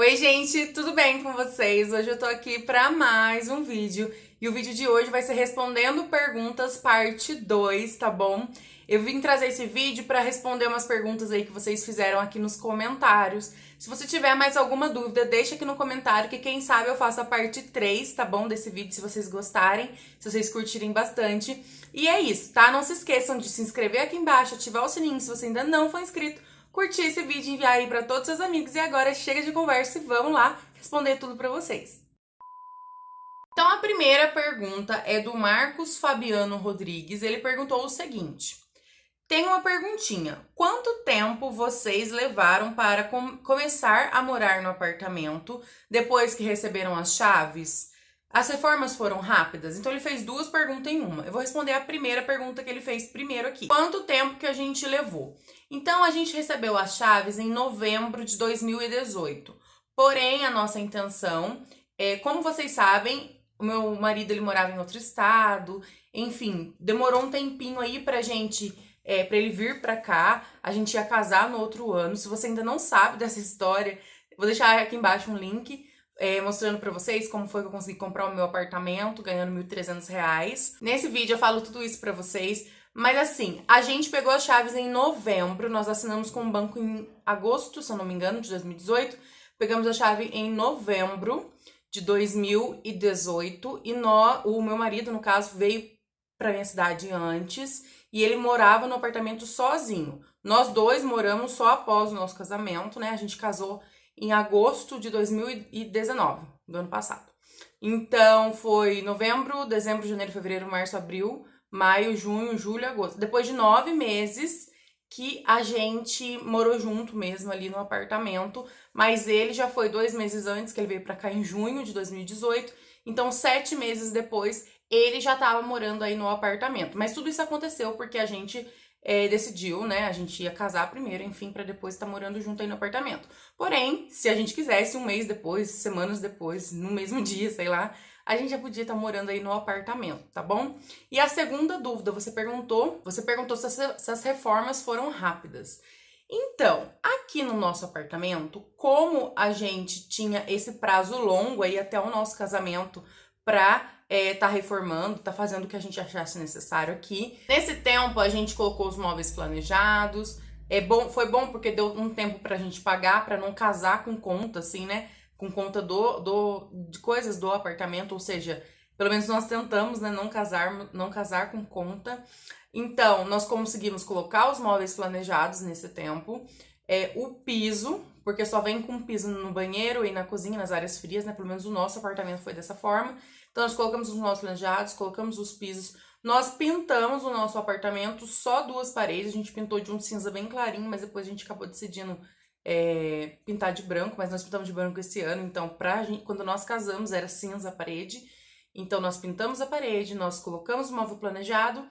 Oi, gente, tudo bem com vocês? Hoje eu tô aqui pra mais um vídeo e o vídeo de hoje vai ser respondendo perguntas parte 2, tá bom? Eu vim trazer esse vídeo pra responder umas perguntas aí que vocês fizeram aqui nos comentários. Se você tiver mais alguma dúvida, deixa aqui no comentário que quem sabe eu faço a parte 3, tá bom? Desse vídeo, se vocês gostarem, se vocês curtirem bastante. E é isso, tá? Não se esqueçam de se inscrever aqui embaixo, ativar o sininho se você ainda não for inscrito, curtir esse vídeo e enviar aí pra todos os seus amigos. E agora chega de conversa e vamos lá responder tudo pra vocês. Então a primeira pergunta é do Marcos Fabiano Rodrigues. Ele perguntou o seguinte: tem uma perguntinha. Quanto tempo vocês levaram para começar a morar no apartamento depois que receberam as chaves? As reformas foram rápidas? Então ele fez duas perguntas em uma. Eu vou responder a primeira pergunta que ele fez primeiro aqui. Quanto tempo que a gente levou? Então a gente recebeu as chaves em novembro de 2018. Porém, a nossa intenção como vocês sabem, o meu marido ele morava em outro estado, enfim, demorou um tempinho aí pra gente para ele vir pra cá. A gente ia casar no outro ano. Se você ainda não sabe dessa história, vou deixar aqui embaixo um link mostrando pra vocês como foi que eu consegui comprar o meu apartamento, ganhando R$ 1.300. Nesse vídeo eu falo tudo isso pra vocês. Mas assim, a gente pegou as chaves em novembro, nós assinamos com o banco em agosto, se eu não me engano, de 2018. Pegamos a chave em novembro de 2018 e o meu marido, no caso, veio pra minha cidade antes e ele morava no apartamento sozinho. Nós dois moramos só após o nosso casamento, né? A gente casou em agosto de 2019, do ano passado. Então foi novembro, dezembro, janeiro, fevereiro, março, abril, maio, junho, julho, agosto. Depois de 9 meses que a gente morou junto mesmo ali no apartamento, mas ele já foi 2 meses antes, que ele veio pra cá em junho de 2018, então 7 meses depois ele já tava morando aí no apartamento. Mas tudo isso aconteceu porque a gente decidiu, né, a gente ia casar primeiro, enfim, pra depois estar morando junto aí no apartamento. Porém, se a gente quisesse, um mês depois, semanas depois, no mesmo dia, sei lá, a gente já podia estar morando aí no apartamento, tá bom? E a segunda dúvida, você perguntou se as reformas foram rápidas. Então, aqui no nosso apartamento, como a gente tinha esse prazo longo aí até o nosso casamento pra tá reformando, tá fazendo o que a gente achasse necessário aqui. Nesse tempo, a gente colocou os móveis planejados. Foi bom porque deu um tempo pra gente pagar, pra não casar com conta, assim, né? Com conta de coisas do apartamento, ou seja, pelo menos nós tentamos, né, não casar com conta. Então, nós conseguimos colocar os móveis planejados nesse tempo. O piso, porque só vem com piso no banheiro e na cozinha, nas áreas frias, né? Pelo menos o nosso apartamento foi dessa forma. Então, nós colocamos os móveis planejados, colocamos os pisos. Nós pintamos o nosso apartamento, só 2 paredes. A gente pintou de um cinza bem clarinho, mas depois a gente acabou decidindo pintar de branco, mas nós pintamos de branco esse ano. Então, quando nós casamos, era cinza a parede. Então, nós pintamos a parede, nós colocamos o móvel planejado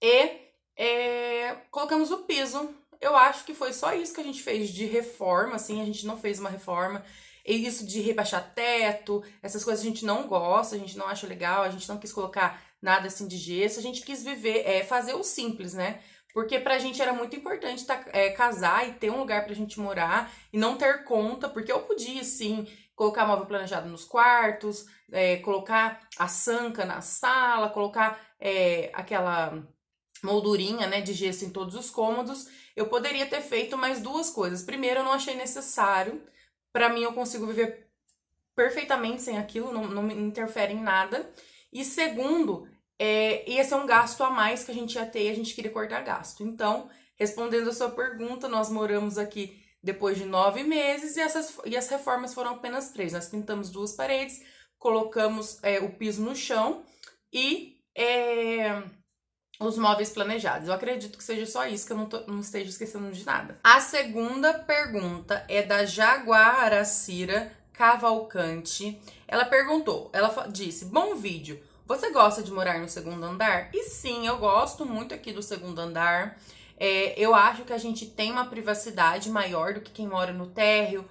e colocamos o piso. Eu acho que foi só isso que a gente fez de reforma, assim, a gente não fez uma reforma. E isso de rebaixar teto, essas coisas a gente não gosta, a gente não acha legal, a gente não quis colocar nada assim de gesso, a gente quis fazer o simples, né? Porque pra gente era muito importante casar e ter um lugar pra gente morar e não ter conta, porque eu podia, sim, colocar móvel planejado nos quartos, colocar a sanca na sala, colocar aquela moldurinha, né, de gesso em todos os cômodos. Eu poderia ter feito mais 2 coisas. Primeiro, eu não achei necessário. Pra mim, eu consigo viver perfeitamente sem aquilo, não me interfere em nada. E segundo, ia ser um gasto a mais que a gente ia ter e a gente queria cortar gasto. Então, respondendo a sua pergunta, nós moramos aqui depois de 9 meses e as reformas foram apenas 3. Nós pintamos 2 paredes, colocamos o piso no chão e os móveis planejados. Eu acredito que seja só isso, que eu não esteja esquecendo de nada. A segunda pergunta é da Jaguaracira Cavalcante. Ela disse: bom vídeo, você gosta de morar no segundo andar? E sim, eu gosto muito aqui do segundo andar. Eu acho que a gente tem uma privacidade maior do que quem mora no térreo.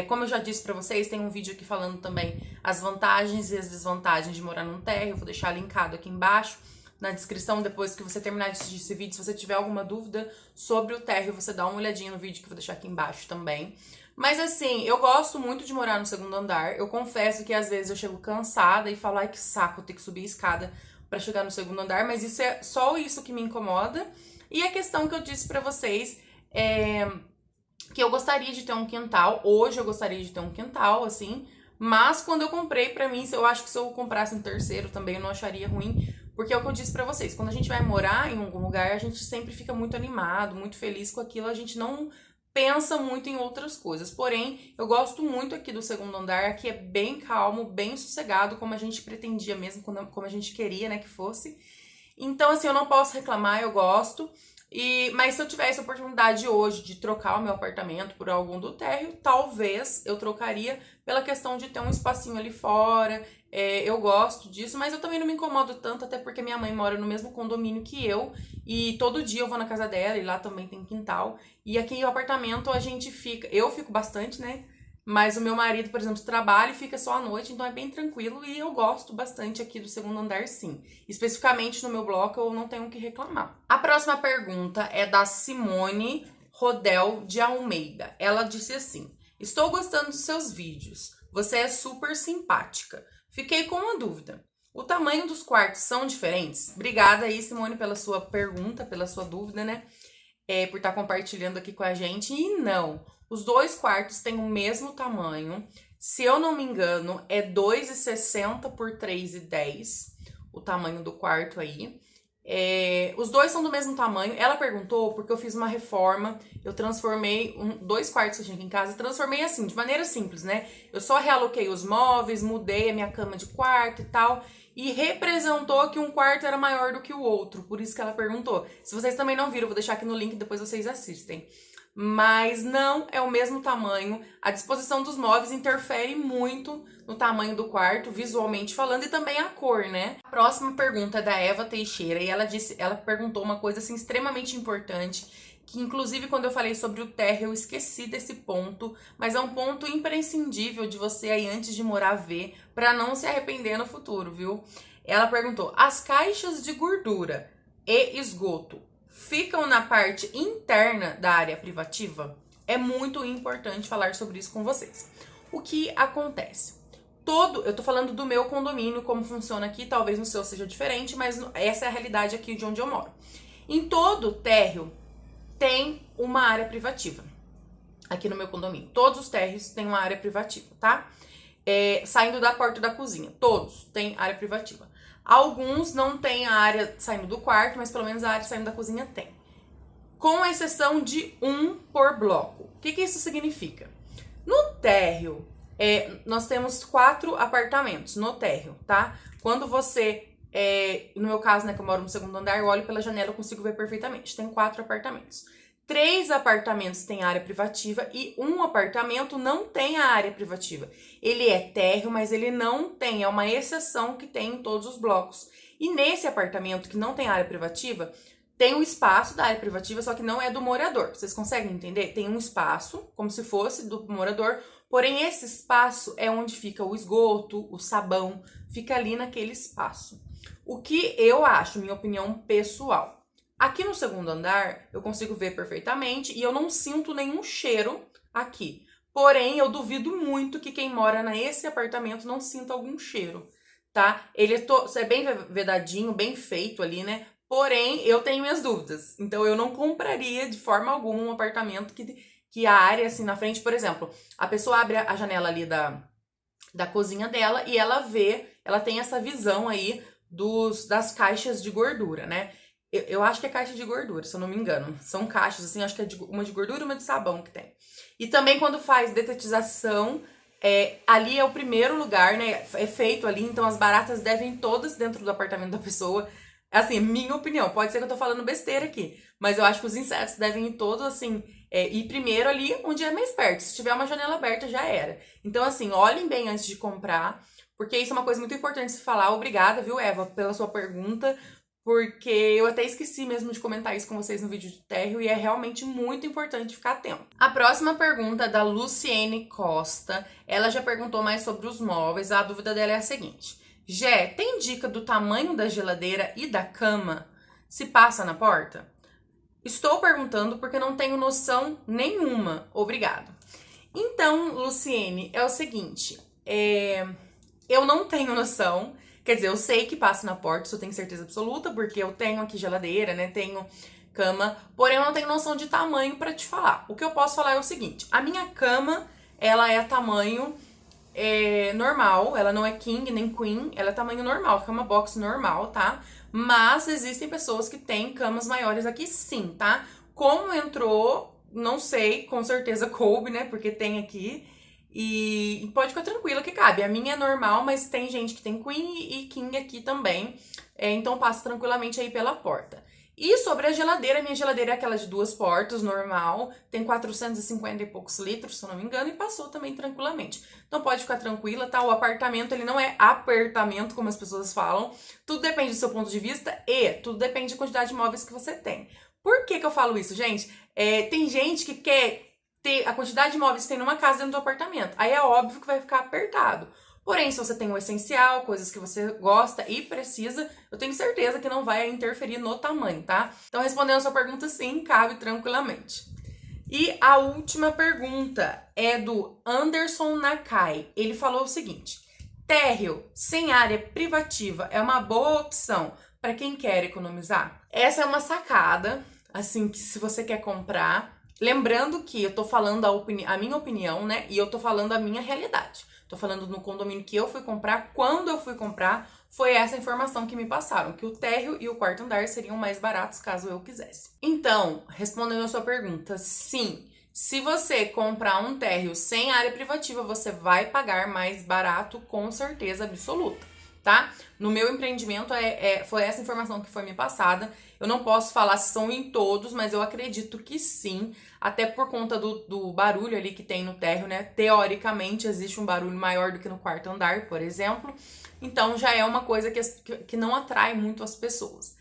Como eu já disse pra vocês, tem um vídeo aqui falando também as vantagens e as desvantagens de morar num térreo. Eu vou deixar linkado aqui embaixo na descrição, depois que você terminar de assistir esse vídeo. Se você tiver alguma dúvida sobre o térreo, você dá uma olhadinha no vídeo que eu vou deixar aqui embaixo também. Mas assim, eu gosto muito de morar no segundo andar. Eu confesso que às vezes eu chego cansada e falo, ai que saco, ter que subir a escada pra chegar no segundo andar, mas isso é só isso que me incomoda. E a questão que eu disse pra vocês é que eu gostaria de ter um quintal. Hoje eu gostaria de ter um quintal, assim. Mas quando eu comprei pra mim, eu acho que se eu comprasse um terceiro também eu não acharia ruim. Porque é o que eu disse pra vocês, quando a gente vai morar em algum lugar, a gente sempre fica muito animado, muito feliz com aquilo, a gente não pensa muito em outras coisas. Porém, eu gosto muito aqui do segundo andar, aqui é bem calmo, bem sossegado, como a gente pretendia mesmo, como a gente queria, né, que fosse. Então, assim, eu não posso reclamar, eu gosto. Mas se eu tivesse a oportunidade hoje de trocar o meu apartamento por algum do térreo, talvez eu trocaria pela questão de ter um espacinho ali fora. Eu gosto disso, mas eu também não me incomodo tanto, até porque minha mãe mora no mesmo condomínio que eu. E todo dia eu vou na casa dela e lá também tem quintal. E aqui no apartamento a gente fica... Eu fico bastante, né? Mas o meu marido, por exemplo, trabalha e fica só à noite, então é bem tranquilo e eu gosto bastante aqui do segundo andar, sim. Especificamente no meu bloco, eu não tenho o que reclamar. A próxima pergunta é da Simone Rodel de Almeida. Ela disse assim: estou gostando dos seus vídeos, você é super simpática. Fiquei com uma dúvida. O tamanho dos quartos são diferentes? Obrigada aí, Simone, pela sua pergunta, pela sua dúvida, né? Por estar compartilhando aqui com a gente. E não, os dois quartos têm o mesmo tamanho. Se eu não me engano, é 2,60 por 3,10 o tamanho do quarto aí. Os dois são do mesmo tamanho. Ela perguntou porque eu fiz uma reforma. Eu transformei dois quartos que eu tinha aqui em casa. Transformei assim, de maneira simples, né? Eu só realoquei os móveis, mudei a minha cama de quarto e tal. E representou que um quarto era maior do que o outro. Por isso que ela perguntou. Se vocês também não viram, eu vou deixar aqui no link, depois vocês assistem. Mas não é o mesmo tamanho. A disposição dos móveis interfere muito no tamanho do quarto, visualmente falando, e também a cor, né? A próxima pergunta é da Eva Teixeira, e ela perguntou uma coisa assim extremamente importante, que inclusive quando eu falei sobre o térreo eu esqueci desse ponto, mas é um ponto imprescindível de você aí antes de morar ver, para não se arrepender no futuro, viu? Ela perguntou: as caixas de gordura e esgoto ficam na parte interna da área privativa? É muito importante falar sobre isso com vocês. O que acontece? Eu tô falando do meu condomínio, como funciona aqui, talvez no seu seja diferente, mas essa é a realidade aqui de onde eu moro. Em todo térreo tem uma área privativa. Aqui no meu condomínio, todos os térreos têm uma área privativa, tá? Saindo da porta da cozinha, todos têm área privativa. Alguns não têm a área saindo do quarto, mas pelo menos a área saindo da cozinha tem. Com exceção de um por bloco. O que isso significa? No térreo, nós temos 4 apartamentos no térreo, tá? Quando você, no meu caso, né, que eu moro no segundo andar, eu olho pela janela e consigo ver perfeitamente. Tem 4 apartamentos. 3 apartamentos têm área privativa e um apartamento não tem a área privativa. Ele é térreo, mas ele não tem, é uma exceção que tem em todos os blocos. E nesse apartamento que não tem área privativa, tem um espaço da área privativa, só que não é do morador. Vocês conseguem entender? Tem um espaço, como se fosse do morador, porém esse espaço é onde fica o esgoto, o sabão, fica ali naquele espaço. O que eu acho, minha opinião pessoal. Aqui no segundo andar, eu consigo ver perfeitamente e eu não sinto nenhum cheiro aqui. Porém, eu duvido muito que quem mora nesse apartamento não sinta algum cheiro, tá? Ele é bem vedadinho, bem feito ali, né? Porém, eu tenho minhas dúvidas. Então, eu não compraria de forma alguma um apartamento que a área, assim, na frente, por exemplo, a pessoa abre a janela ali da cozinha dela e ela tem essa visão aí das caixas de gordura, né? Eu acho que é caixa de gordura, se eu não me engano. São caixas, assim, acho que é uma de gordura e uma de sabão que tem. E também quando faz detetização, ali é o primeiro lugar, né? É feito ali, então as baratas devem todas dentro do apartamento da pessoa. Assim, minha opinião, pode ser que eu tô falando besteira aqui, mas eu acho que os insetos devem ir todos, assim, ir primeiro ali onde é mais perto. Se tiver uma janela aberta, já era. Então, assim, olhem bem antes de comprar, porque isso é uma coisa muito importante de se falar. Obrigada, viu, Eva, pela sua pergunta. Porque eu até esqueci mesmo de comentar isso com vocês no vídeo de térreo e é realmente muito importante ficar atento. A próxima pergunta é da Luciene Costa. Ela já perguntou mais sobre os móveis. A dúvida dela é a seguinte: Gé, tem dica do tamanho da geladeira e da cama? Se passa na porta? Estou perguntando porque não tenho noção nenhuma. Obrigado. Então, Luciene, é o seguinte, eu não tenho noção, quer dizer, eu sei que passa na porta, isso eu tenho certeza absoluta, porque eu tenho aqui geladeira, né, tenho cama, porém eu não tenho noção de tamanho pra te falar. O que eu posso falar é o seguinte, a minha cama, ela é tamanho normal, ela não é king nem queen, ela é tamanho normal, cama box normal, tá? Mas existem pessoas que têm camas maiores aqui sim, tá? Como entrou, não sei, com certeza coube, né? Porque tem aqui. E pode ficar tranquila que cabe. A minha é normal, mas tem gente que tem queen e king aqui também. Então passa tranquilamente aí pela porta. E sobre a geladeira, minha geladeira é aquela de 2 portas, normal, tem 450 e poucos litros, se eu não me engano, e passou também tranquilamente. Então pode ficar tranquila, tá? O apartamento, ele não é apertamento, como as pessoas falam. Tudo depende do seu ponto de vista e tudo depende da quantidade de móveis que você tem. Por que eu falo isso, gente? Tem gente que quer ter a quantidade de móveis que tem numa casa dentro do apartamento. Aí é óbvio que vai ficar apertado. Porém, se você tem o essencial, coisas que você gosta e precisa, eu tenho certeza que não vai interferir no tamanho, tá? Então, respondendo a sua pergunta, sim, cabe tranquilamente. E a última pergunta é do Anderson Nakai. Ele falou o seguinte: térreo sem área privativa é uma boa opção para quem quer economizar? Essa é uma sacada, assim, que se você quer comprar, lembrando que eu tô falando a minha opinião, né? E eu tô falando a minha realidade. Tô falando no condomínio que eu fui comprar. Quando eu fui comprar, foi essa informação que me passaram, que o térreo e o quarto andar seriam mais baratos caso eu quisesse. Então, respondendo a sua pergunta, sim. Se você comprar um térreo sem área privativa, você vai pagar mais barato com certeza absoluta, tá? No meu empreendimento, foi essa informação que foi me passada. Eu não posso falar se são em todos, mas eu acredito que sim, até por conta do barulho ali que tem no térreo, né? Teoricamente, existe um barulho maior do que no quarto andar, por exemplo. Então, já é uma coisa que não atrai muito as pessoas.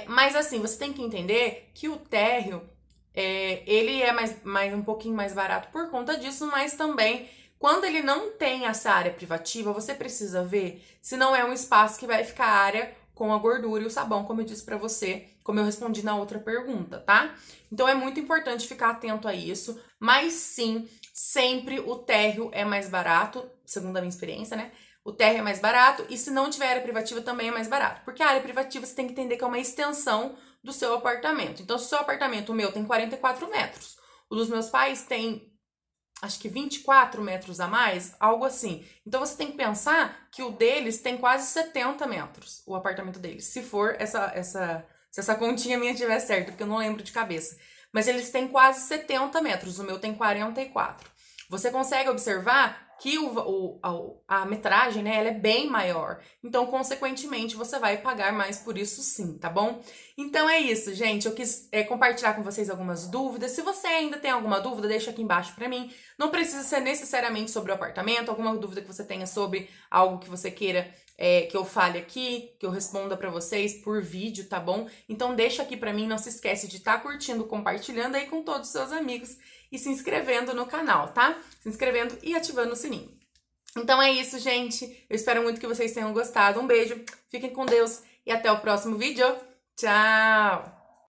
Mas assim, você tem que entender que o térreo, ele é um pouquinho mais barato por conta disso, mas também quando ele não tem essa área privativa, você precisa ver se não é um espaço que vai ficar área com a gordura e o sabão, como eu disse pra você, como eu respondi na outra pergunta, tá? Então é muito importante ficar atento a isso, mas sim, sempre o térreo é mais barato, segundo a minha experiência, né? O térreo é mais barato e se não tiver área privativa também é mais barato, porque a área privativa você tem que entender que é uma extensão do seu apartamento. Então, se o seu apartamento, o meu, tem 44 metros, o dos meus pais tem acho que 24 metros a mais, algo assim. Então você tem que pensar que o deles tem quase 70 metros, o apartamento deles. Se for se essa continha minha tiver certa, porque eu não lembro de cabeça. Mas eles têm quase 70 metros, o meu tem 44. Você consegue observar que a metragem, né, ela é bem maior. Então, consequentemente, você vai pagar mais por isso sim, tá bom? Então é isso, gente. Eu quis compartilhar com vocês algumas dúvidas. Se você ainda tem alguma dúvida, deixa aqui embaixo pra mim. Não precisa ser necessariamente sobre o apartamento, alguma dúvida que você tenha sobre algo que você queira que eu fale aqui, que eu responda pra vocês por vídeo, tá bom? Então deixa aqui pra mim, não se esquece de estar curtindo, compartilhando aí com todos os seus amigos e se inscrevendo no canal, tá? Se inscrevendo e ativando o sininho. Então é isso, gente. Eu espero muito que vocês tenham gostado. Um beijo, fiquem com Deus e até o próximo vídeo. Tchau!